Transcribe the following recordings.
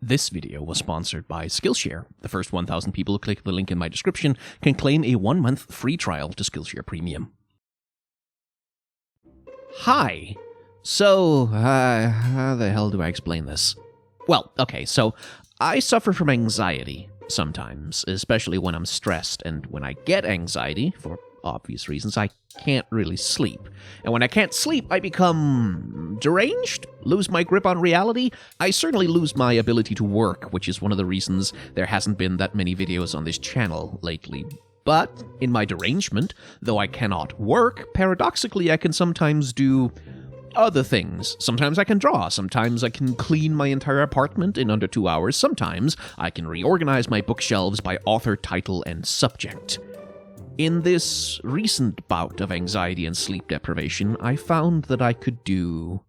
This video was sponsored by Skillshare. The first 1,000 people who click the link in my description can claim a 1-month free trial to Skillshare Premium. Hi! So, how the hell do I explain this? Well, okay, so I suffer from anxiety sometimes, especially when I'm stressed, and when I get anxiety, for obvious reasons, I can't really sleep. And when I can't sleep, I become deranged, lose my grip on reality. I certainly lose my ability to work, which is one of the reasons there hasn't been that many videos on this channel lately. But in my derangement, though I cannot work, paradoxically I can sometimes do other things. Sometimes I can draw, sometimes I can clean my entire apartment in under 2 hours, sometimes I can reorganize my bookshelves by author, title, and subject. In this recent bout of anxiety and sleep deprivation, I found that I could do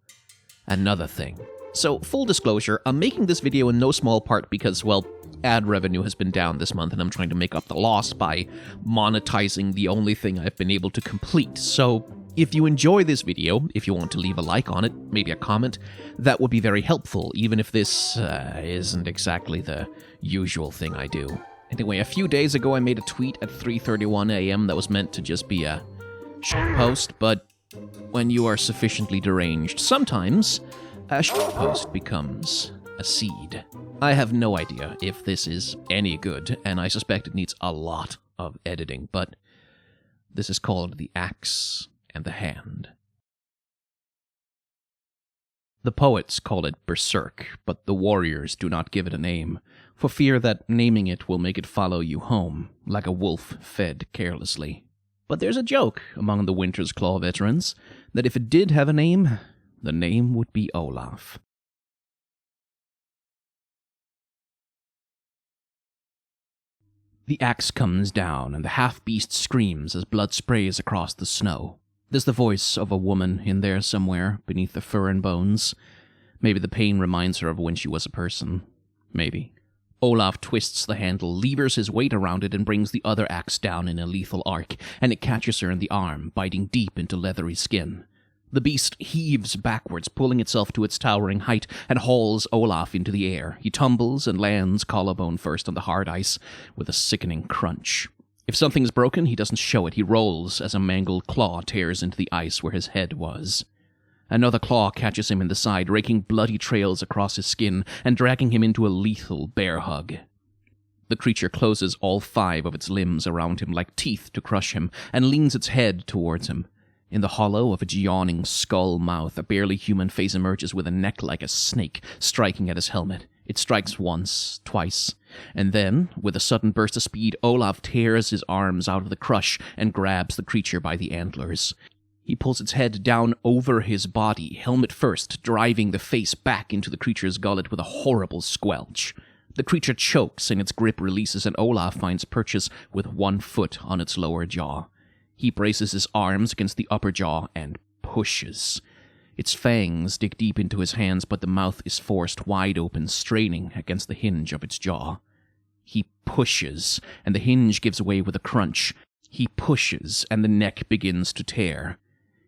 another thing. So, full disclosure, I'm making this video in no small part because, well, ad revenue has been down this month and I'm trying to make up the loss by monetizing the only thing I've been able to complete. So, if you enjoy this video, if you want to leave a like on it, maybe a comment, that would be very helpful, even if this isn't exactly the usual thing I do. Anyway, a few days ago I made a tweet at 3:31 a.m. that was meant to just be a post, but when you are sufficiently deranged, sometimes a post becomes a seed. I have no idea if this is any good, and I suspect it needs a lot of editing, but this is called The Axe and the Hand. The poets call it berserk, but the warriors do not give it a name, for fear that naming it will make it follow you home, like a wolf fed carelessly. But there's a joke among the Winter's Claw veterans that if it did have a name, the name would be Olaf. The axe comes down, and the half-beast screams as blood sprays across the snow. There's the voice of a woman in there somewhere, beneath the fur and bones. Maybe the pain reminds her of when she was a person. Maybe. Olaf twists the handle, levers his weight around it, and brings the other axe down in a lethal arc, and it catches her in the arm, biting deep into leathery skin. The beast heaves backwards, pulling itself to its towering height, and hauls Olaf into the air. He tumbles and lands collarbone first on the hard ice with a sickening crunch. If something's broken, he doesn't show it. He rolls as a mangled claw tears into the ice where his head was. Another claw catches him in the side, raking bloody trails across his skin and dragging him into a lethal bear hug. The creature closes all 5 of its limbs around him like teeth to crush him and leans its head towards him. In the hollow of its yawning skull mouth, a barely human face emerges with a neck like a snake, striking at his helmet. It strikes once, twice, and then, with a sudden burst of speed, Olaf tears his arms out of the crush and grabs the creature by the antlers. He pulls its head down over his body, helmet first, driving the face back into the creature's gullet with a horrible squelch. The creature chokes and its grip releases, and Olaf finds purchase with 1 foot on its lower jaw. He braces his arms against the upper jaw and pushes. Its fangs dig deep into his hands, but the mouth is forced wide open, straining against the hinge of its jaw. He pushes, and the hinge gives way with a crunch. He pushes, and the neck begins to tear.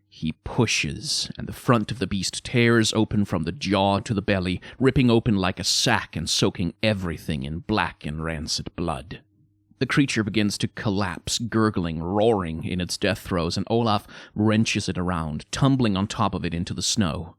He pushes, and the front of the beast tears open from the jaw to the belly, ripping open like a sack and soaking everything in black and rancid blood. The creature begins to collapse, gurgling, roaring in its death throes, and Olaf wrenches it around, tumbling on top of it into the snow.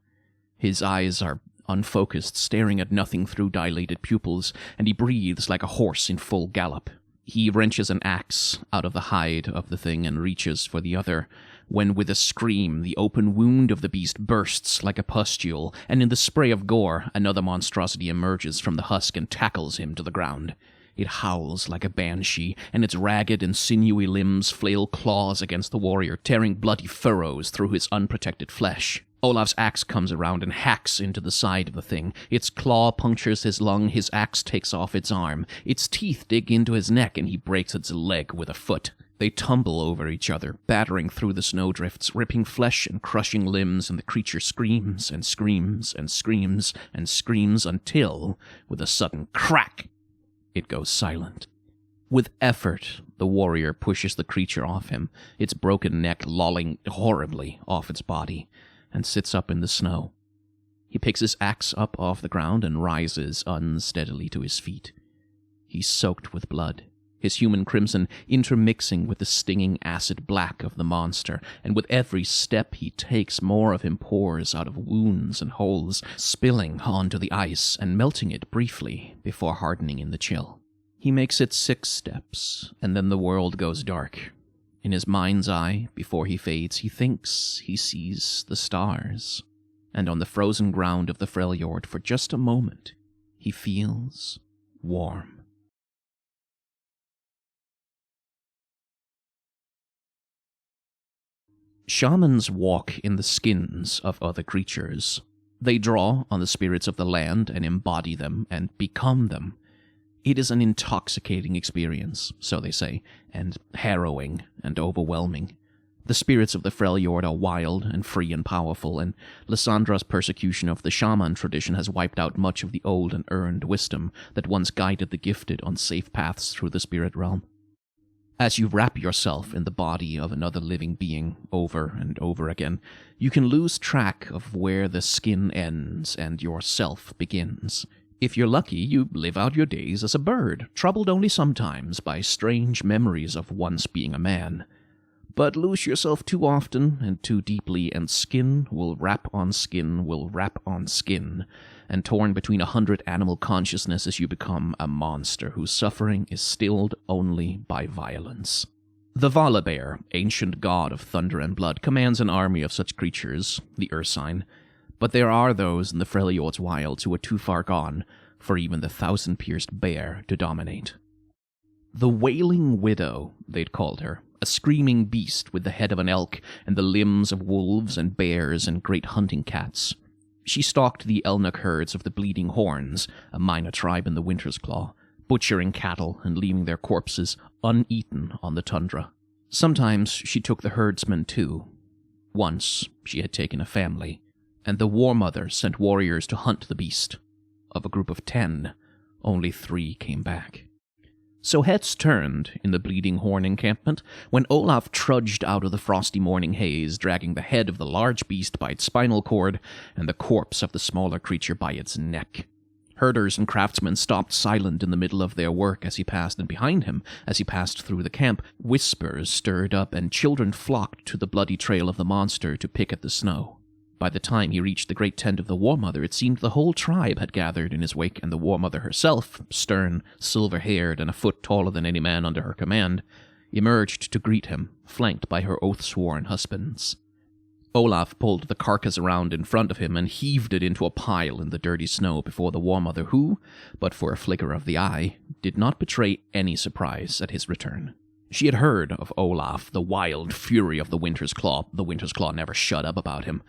His eyes are unfocused, staring at nothing through dilated pupils, and he breathes like a horse in full gallop. He wrenches an axe out of the hide of the thing and reaches for the other, when with a scream the open wound of the beast bursts like a pustule, and in the spray of gore another monstrosity emerges from the husk and tackles him to the ground. It howls like a banshee, and its ragged and sinewy limbs flail claws against the warrior, tearing bloody furrows through his unprotected flesh. Olaf's axe comes around and hacks into the side of the thing. Its claw punctures his lung, his axe takes off its arm. Its teeth dig into his neck, and he breaks its leg with a foot. They tumble over each other, battering through the snowdrifts, ripping flesh and crushing limbs, and the creature screams and screams and screams and screams until, with a sudden crack, it goes silent. With effort, the warrior pushes the creature off him, its broken neck lolling horribly off its body, and sits up in the snow. He picks his axe up off the ground and rises unsteadily to his feet. He's soaked with blood, his human crimson intermixing with the stinging acid black of the monster, and with every step he takes, more of him pours out of wounds and holes, spilling onto the ice and melting it briefly before hardening in the chill. He makes it 6 steps, and then the world goes dark. In his mind's eye, before he fades, he thinks he sees the stars. And on the frozen ground of the Freljord, for just a moment, he feels warm. Shamans walk in the skins of other creatures. They draw on the spirits of the land and embody them and become them. It is an intoxicating experience, so they say, and harrowing and overwhelming. The spirits of the Freljord are wild and free and powerful, and Lysandra's persecution of the shaman tradition has wiped out much of the old and earned wisdom that once guided the gifted on safe paths through the spirit realm. As you wrap yourself in the body of another living being over and over again, you can lose track of where the skin ends and your self begins. If you're lucky, you live out your days as a bird, troubled only sometimes by strange memories of once being a man. But lose yourself too often and too deeply, and skin will wrap on skin will wrap on skin, and torn between 100 animal consciousnesses you become a monster whose suffering is stilled only by violence. The Volibear, ancient god of thunder and blood, commands an army of such creatures, the Ursine, but there are those in the Freljord's wilds who are too far gone for even the 1,000-pierced bear to dominate. The Wailing Widow, they'd called her, a screaming beast with the head of an elk and the limbs of wolves and bears and great hunting cats. She stalked the Elnuk herds of the Bleeding Horns, a minor tribe in the Winter's Claw, butchering cattle and leaving their corpses uneaten on the tundra. Sometimes she took the herdsmen too. Once she had taken a family, and the War Mother sent warriors to hunt the beast. Of a group of 10, only 3 came back. So heads turned in the Bleeding Horn encampment when Olaf trudged out of the frosty morning haze, dragging the head of the large beast by its spinal cord and the corpse of the smaller creature by its neck. Herders and craftsmen stopped silent in the middle of their work as he passed, and behind him, as he passed through the camp, whispers stirred up and children flocked to the bloody trail of the monster to pick at the snow. By the time he reached the great tent of the War Mother, it seemed the whole tribe had gathered in his wake, and the War Mother herself, stern, silver-haired, and a foot taller than any man under her command, emerged to greet him, flanked by her oath-sworn husbands. Olaf pulled the carcass around in front of him and heaved it into a pile in the dirty snow before the War Mother, who, but for a flicker of the eye, did not betray any surprise at his return. She had heard of Olaf, the wild fury of the Winter's Claw. The Winter's Claw never shut up about him.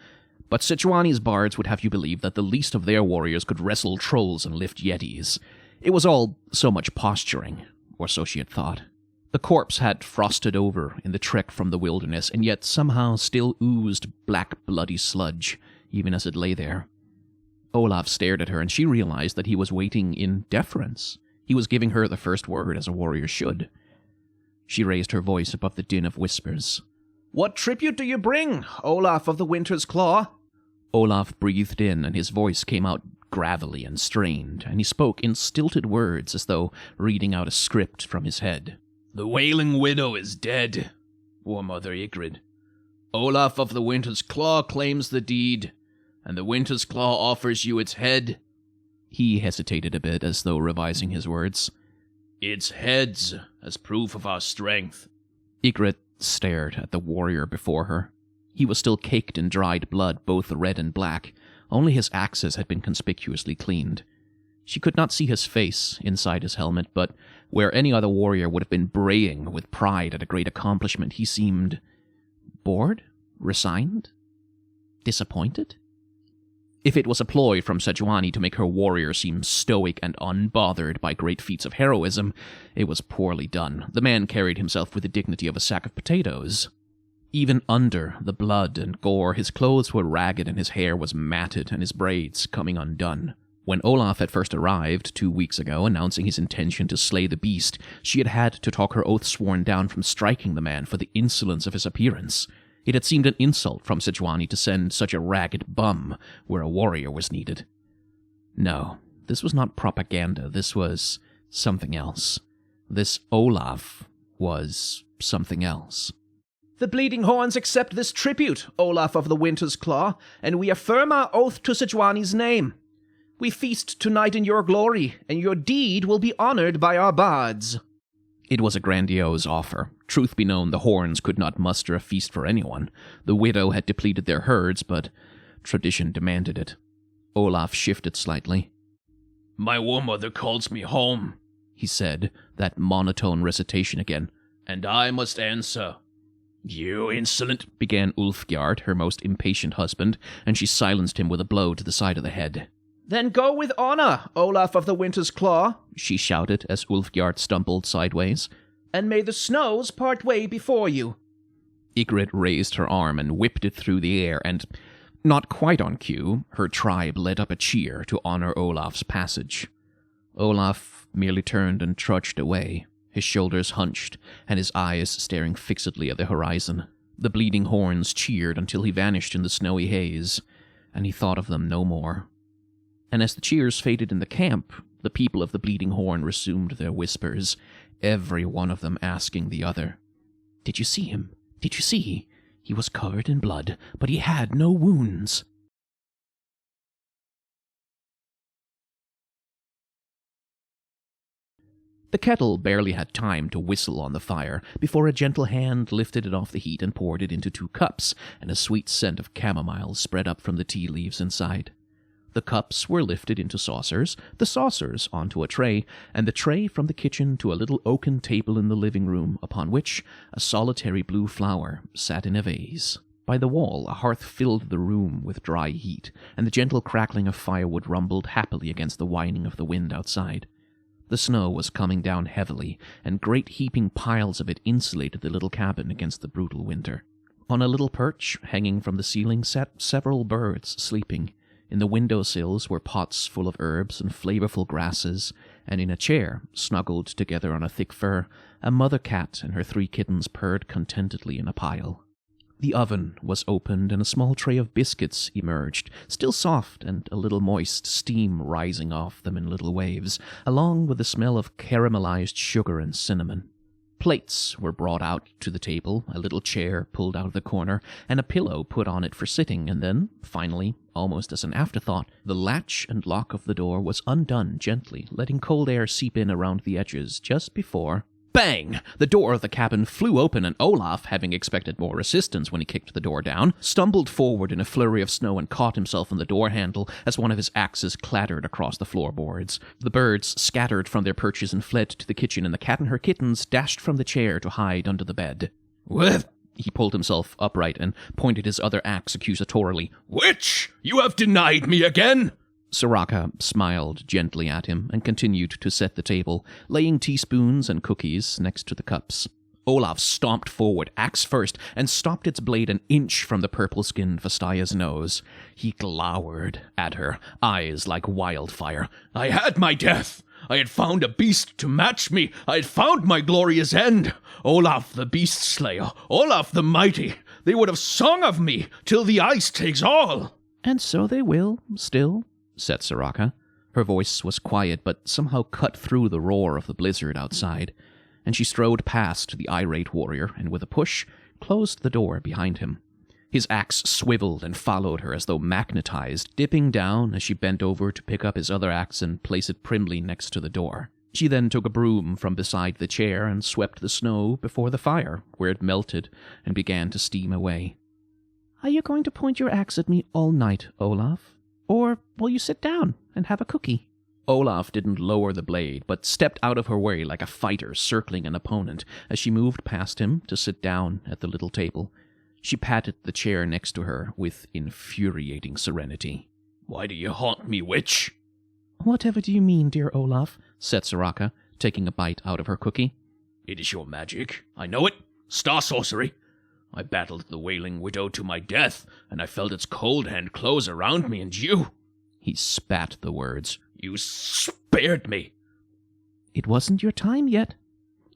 But Sejuani's bards would have you believe that the least of their warriors could wrestle trolls and lift yetis. It was all so much posturing, or so she had thought. The corpse had frosted over in the trek from the wilderness, and yet somehow still oozed black bloody sludge, even as it lay there. Olaf stared at her, and she realized that he was waiting in deference. He was giving her the first word, as a warrior should. She raised her voice above the din of whispers. "What tribute do you bring, Olaf of the Winter's Claw?" Olaf breathed in, and his voice came out gravelly and strained, and he spoke in stilted words as though reading out a script from his head. "The Wailing Widow is dead, War Mother Ygritte. Olaf of the Winter's Claw claims the deed, and the Winter's Claw offers you its head." He hesitated a bit, as though revising his words. "Its heads, as proof of our strength." Ygritte stared at the warrior before her. He was still caked in dried blood, both red and black. Only his axes had been conspicuously cleaned. She could not see his face inside his helmet, but where any other warrior would have been braying with pride at a great accomplishment, he seemed bored, resigned, disappointed. If it was a ploy from Sejuani to make her warrior seem stoic and unbothered by great feats of heroism, it was poorly done. The man carried himself with the dignity of a sack of potatoes. Even under the blood and gore, his clothes were ragged and his hair was matted and his braids coming undone. When Olaf had first arrived 2 weeks ago, announcing his intention to slay the beast, she had had to talk her oath-sworn down from striking the man for the insolence of his appearance. It had seemed an insult from Sejuani to send such a ragged bum where a warrior was needed. No, this was not propaganda. This was something else. This Olaf was something else. The Bleeding Horns accept this tribute, Olaf of the Winter's Claw, and we affirm our oath to Sejuani's name. We feast tonight in your glory, and your deed will be honored by our bards. It was a grandiose offer. Truth be known, the Horns could not muster a feast for anyone. The widow had depleted their herds, but tradition demanded it. Olaf shifted slightly. My war mother calls me home, he said, that monotone recitation again. And I must answer. You insolent, began Ulfgjard, her most impatient husband, and she silenced him with a blow to the side of the head. Then go with honor, Olaf of the Winter's Claw, she shouted as Ulfgjard stumbled sideways. And may the snows part way before you. Ygritte raised her arm and whipped it through the air, and, not quite on cue, her tribe led up a cheer to honor Olaf's passage. Olaf merely turned and trudged away, his shoulders hunched, and his eyes staring fixedly at the horizon. The Bleeding Horns cheered until he vanished in the snowy haze, and he thought of them no more. And as the cheers faded in the camp, the people of the Bleeding Horn resumed their whispers, every one of them asking the other, "Did you see him? Did you see? He was covered in blood, but he had no wounds." The kettle barely had time to whistle on the fire before a gentle hand lifted it off the heat and poured it into 2 cups, and a sweet scent of chamomile spread up from the tea leaves inside. The cups were lifted into saucers, the saucers onto a tray, and the tray from the kitchen to a little oaken table in the living room, upon which a solitary blue flower sat in a vase. By the wall, a hearth filled the room with dry heat, and the gentle crackling of firewood rumbled happily against the whining of the wind outside. The snow was coming down heavily, and great heaping piles of it insulated the little cabin against the brutal winter. On a little perch, hanging from the ceiling, sat several birds sleeping. In the windowsills were pots full of herbs and flavorful grasses, and in a chair, snuggled together on a thick fur, a mother cat and her 3 kittens purred contentedly in a pile. The oven was opened, and a small tray of biscuits emerged, still soft and a little moist, steam rising off them in little waves, along with the smell of caramelized sugar and cinnamon. Plates were brought out to the table, a little chair pulled out of the corner, and a pillow put on it for sitting, and then, finally, almost as an afterthought, the latch and lock of the door was undone gently, letting cold air seep in around the edges just before... Bang! The door of the cabin flew open, and Olaf, having expected more assistance when he kicked the door down, stumbled forward in a flurry of snow and caught himself on the door handle as one of his axes clattered across the floorboards. The birds scattered from their perches and fled to the kitchen, and the cat and her kittens dashed from the chair to hide under the bed. With He pulled himself upright and pointed his other axe accusatorily. "Witch, you have denied me again!" Soraka smiled gently at him and continued to set the table, laying teaspoons and cookies next to the cups. Olaf stomped forward, axe first, and stopped its blade an inch from the purple-skinned Vastaya's nose. He glowered at her, eyes like wildfire. "I had my death! I had found a beast to match me! I had found my glorious end! Olaf the beast slayer! Olaf the mighty! They would have sung of me till the ice takes all!" "And so they will, still," said Soraka. Her voice was quiet, but somehow cut through the roar of the blizzard outside, and she strode past the irate warrior and with a push closed the door behind him. His axe swiveled and followed her as though magnetized, dipping down as she bent over to pick up his other axe and place it primly next to the door. She then took a broom from beside the chair and swept the snow before the fire, where it melted and began to steam away. "Are you going to point your axe at me all night, Olaf? Or will you sit down and have a cookie?" Olaf didn't lower the blade, but stepped out of her way like a fighter circling an opponent as she moved past him to sit down at the little table. She patted the chair next to her with infuriating serenity. "Why do you haunt me, witch?" "Whatever do you mean, dear Olaf?" said Soraka, taking a bite out of her cookie. "It is your magic. I know it. Star sorcery. I battled the Wailing Widow to my death, and I felt its cold hand close around me, and you..." He spat the words. "You spared me." "It wasn't your time yet."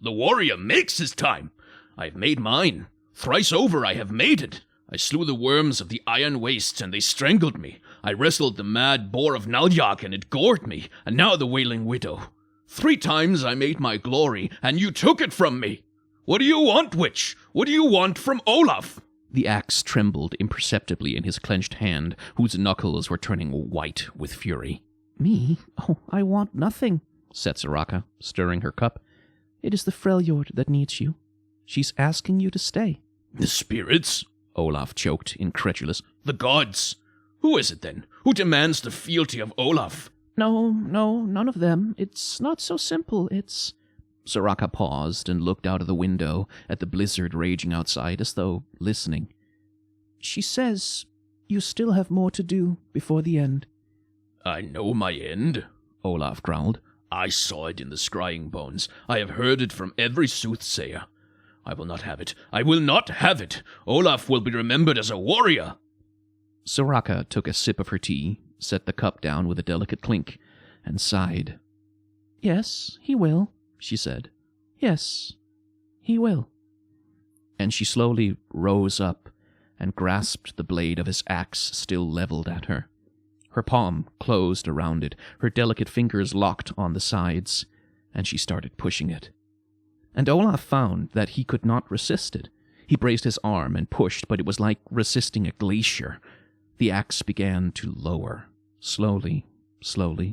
"The warrior makes his time. I've made mine. Thrice over I have made it. I slew the worms of the iron wastes, and they strangled me. I wrestled the mad boar of Naljak, and it gored me, and now the wailing widow. 3 times I made my glory, and you took it from me. What do you want, witch? What do you want from Olaf? The axe trembled imperceptibly in his clenched hand, whose knuckles were turning white with fury. Me? Oh, I want nothing, said Soraka, stirring her cup. It is the Freljord that needs you. She's asking you to stay. The spirits? Olaf choked, incredulous. The gods? Who is it then? Who demands the fealty of Olaf? No, none of them. It's not so simple. It's... Soraka paused and looked out of the window at the blizzard raging outside as though listening. She says you still have more to do before the end. I know my end, Olaf growled. I saw it in the scrying bones. I have heard it from every soothsayer. I will not have it. I will not have it. Olaf will be remembered as a warrior. Soraka took a sip of her tea, set the cup down with a delicate clink, and sighed. Yes, he will, she said. Yes, he will. And she slowly rose up and grasped the blade of his axe still leveled at her. Her palm closed around it, her delicate fingers locked on the sides, and she started pushing it. And Olaf found that he could not resist it. He braced his arm and pushed, but it was like resisting a glacier. The axe began to lower, slowly,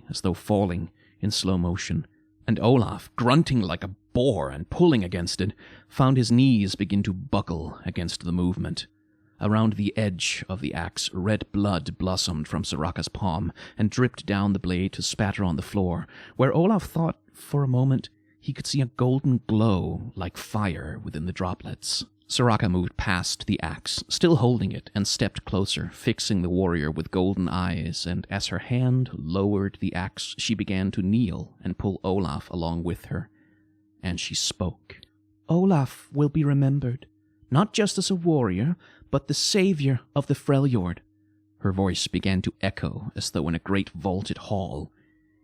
as though falling in slow motion. And Olaf, grunting like a boar and pulling against it, found his knees begin to buckle against the movement. Around the edge of the axe, red blood blossomed from Soraka's palm and dripped down the blade to spatter on the floor, where Olaf thought, for a moment, he could see a golden glow like fire within the droplets. Soraka moved past the axe, still holding it, and stepped closer, fixing the warrior with golden eyes, and as her hand lowered the axe, she began to kneel and pull Olaf along with her. And she spoke. Olaf will be remembered, not just as a warrior, but the savior of the Freljord. Her voice began to echo as though in a great vaulted hall.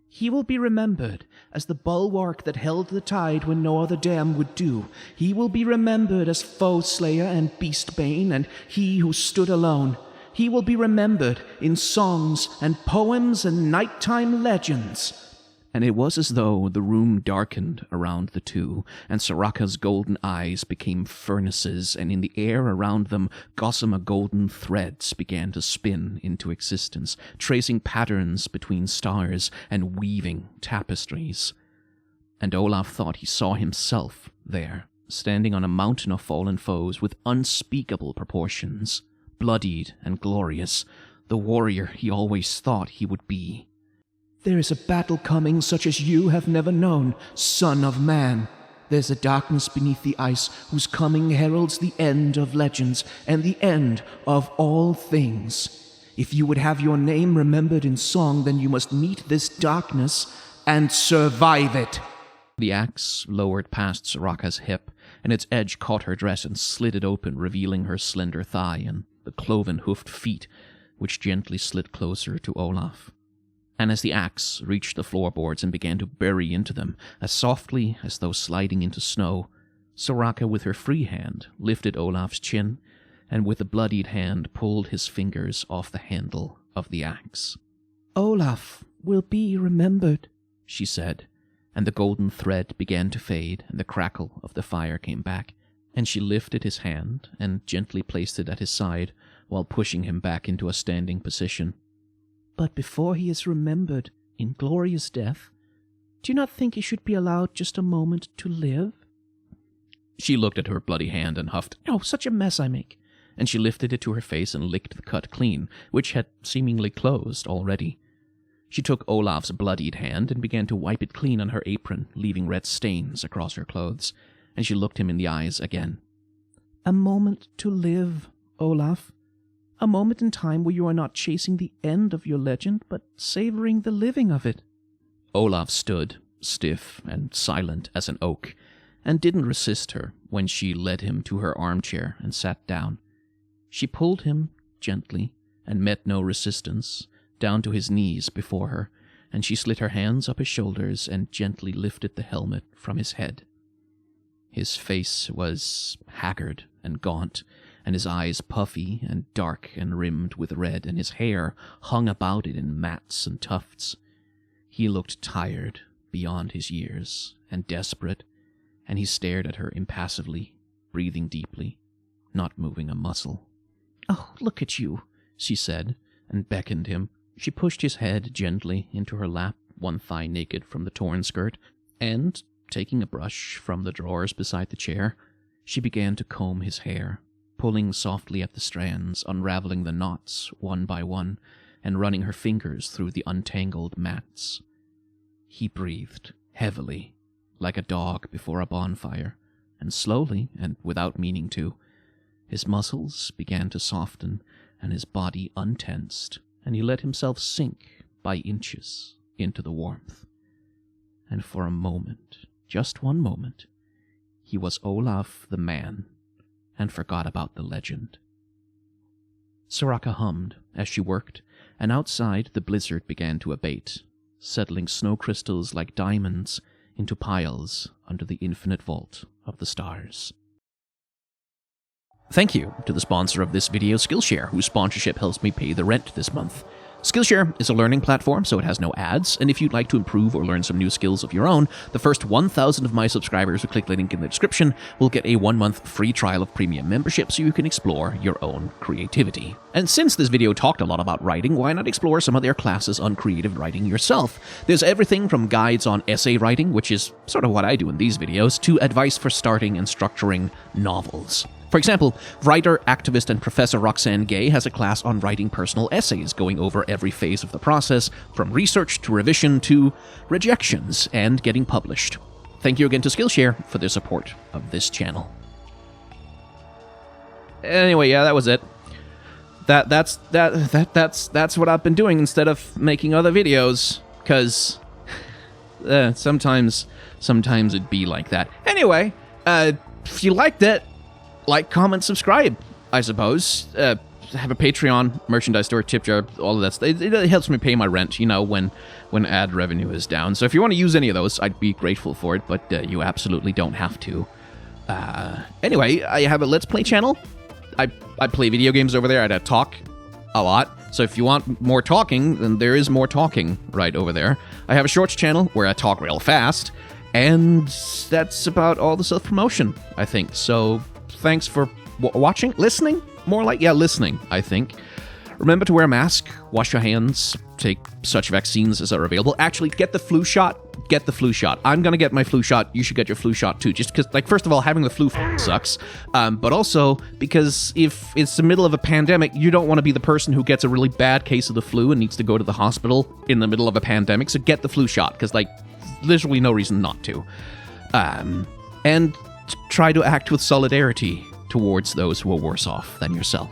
He will be remembered as the bulwark that held the tide when no other dam would do. He will be remembered as foe-slayer and beast-bane, and he who stood alone. He will be remembered in songs and poems and nighttime legends. And it was as though the room darkened around the two, and Soraka's golden eyes became furnaces, and in the air around them gossamer golden threads began to spin into existence, tracing patterns between stars and weaving tapestries. And Olaf thought he saw himself there, standing on a mountain of fallen foes with unspeakable proportions, bloodied and glorious, the warrior he always thought he would be. There is a battle coming such as you have never known, son of man. There's a darkness beneath the ice whose coming heralds the end of legends and the end of all things. If you would have your name remembered in song, then you must meet this darkness and survive it. The axe lowered past Soraka's hip, and its edge caught her dress and slid it open, revealing her slender thigh and the cloven-hoofed feet, which gently slid closer to Olaf. And as the axe reached the floorboards and began to bury into them, as softly as though sliding into snow, Soraka with her free hand lifted Olaf's chin, and with the bloodied hand pulled his fingers off the handle of the axe. Olaf will be remembered, she said, and the golden thread began to fade, and the crackle of the fire came back, and she lifted his hand and gently placed it at his side, while pushing him back into a standing position. But before he is remembered in glorious death, do you not think he should be allowed just a moment to live? She looked at her bloody hand and huffed, "Oh, such a mess I make." And she lifted it to her face and licked the cut clean, which had seemingly closed already. She took Olaf's bloodied hand and began to wipe it clean on her apron, leaving red stains across her clothes, and she looked him in the eyes again. A moment to live, Olaf. A moment in time where you are not chasing the end of your legend, but savoring the living of it. Olaf stood, stiff and silent as an oak, and didn't resist her when she led him to her armchair and sat down. She pulled him gently, and met no resistance, down to his knees before her, and she slid her hands up his shoulders and gently lifted the helmet from his head. His face was haggard and gaunt, and his eyes puffy and dark and rimmed with red, and his hair hung about it in mats and tufts. He looked tired beyond his years, and desperate, and he stared at her impassively, breathing deeply, not moving a muscle. "Oh, look at you," she said, and beckoned him. She pushed his head gently into her lap, one thigh naked from the torn skirt, and, taking a brush from the drawers beside the chair, she began to comb his hair, pulling softly at the strands, unraveling the knots one by one, and running her fingers through the untangled mats. He breathed heavily, like a dog before a bonfire, and slowly, and without meaning to, his muscles began to soften, and his body untensed, and he let himself sink by inches into the warmth. And for a moment, just one moment, he was Olaf the man, and forgot about the legend. Soraka hummed as she worked, and outside the blizzard began to abate, settling snow crystals like diamonds into piles under the infinite vault of the stars. Thank you to the sponsor of this video, Skillshare, whose sponsorship helps me pay the rent this month. Skillshare is a learning platform, so it has no ads, and if you'd like to improve or learn some new skills of your own, the first 1,000 of my subscribers who click the link in the description will get a 1-month free trial of premium membership so you can explore your own creativity. And since this video talked a lot about writing, why not explore some of their classes on creative writing yourself? There's everything from guides on essay writing, which is sort of what I do in these videos, to advice for starting and structuring novels. For example, writer, activist, and Professor Roxanne Gay has a class on writing personal essays, going over every phase of the process, from research to revision to rejections and getting published. Thank you again to Skillshare for their support of this channel. Anyway, yeah, that was it. That's what I've been doing instead of making other videos, because sometimes it'd be like that. Anyway, if you liked it, like, comment, subscribe, I suppose. Have a Patreon, merchandise store, tip jar, all of that stuff. It helps me pay my rent, you know, when ad revenue is down. So if you want to use any of those, I'd be grateful for it, but you absolutely don't have to. Anyway, I have a Let's Play channel. I play video games over there. I talk a lot. So if you want more talking, then there is more talking right over there. I have a Shorts channel where I talk real fast. And that's about all the self-promotion, I think. So thanks for watching, listening, more like, yeah, listening, I think. Remember to wear a mask, wash your hands, take such vaccines as are available. Actually, get the flu shot. Get the flu shot. I'm gonna get my flu shot. You should get your flu shot too. Just because, like, first of all, having the flu sucks. But also because if it's the middle of a pandemic, you don't want to be the person who gets a really bad case of the flu and needs to go to the hospital in the middle of a pandemic. So get the flu shot, because, like, literally no reason not to. And try to act with solidarity towards those who are worse off than yourself.